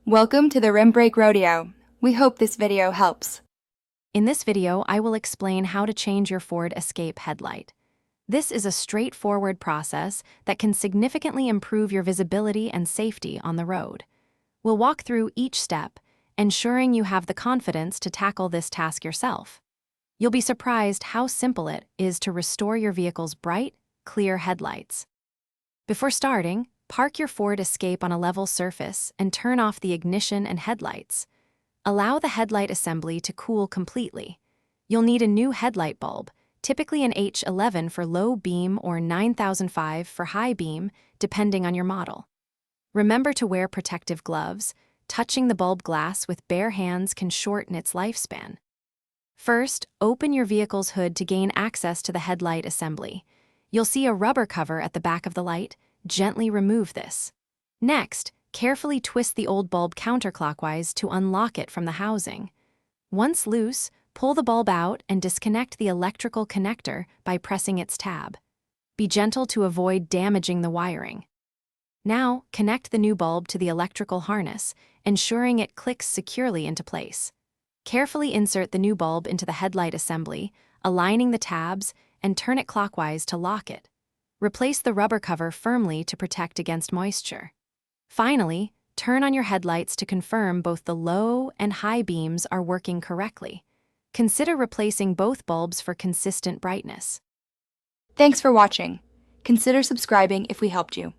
Welcome to the Rim Break Rodeo. We hope this video helps. In this video, I will explain how to change your Ford Escape headlight. This is a straightforward process that can significantly improve your visibility and safety on the road. We'll walk through each step, ensuring you have the confidence to tackle this task yourself. You'll be surprised how simple it is to restore your vehicle's bright, clear headlights. Before starting, park your Ford Escape on a level surface and turn off the ignition and headlights. Allow the headlight assembly to cool completely. You'll need a new headlight bulb, typically an H11 for low beam or 9005 for high beam, depending on your model. Remember to wear protective gloves. Touching the bulb glass with bare hands can shorten its lifespan. First, open your vehicle's hood to gain access to the headlight assembly. You'll see a rubber cover at the back of the light. Gently remove this. Next, carefully twist the old bulb counterclockwise to unlock it from the housing. Once loose, pull the bulb out and disconnect the electrical connector by pressing its tab. Be gentle to avoid damaging the wiring. Now, connect the new bulb to the electrical harness, ensuring it clicks securely into place. Carefully insert the new bulb into the headlight assembly, aligning the tabs, and turn it clockwise to lock it. Replace the rubber cover firmly to protect against moisture. Finally, turn on your headlights to confirm both the low and high beams are working correctly. Consider replacing both bulbs for consistent brightness. Thanks for watching. Consider subscribing if we helped you.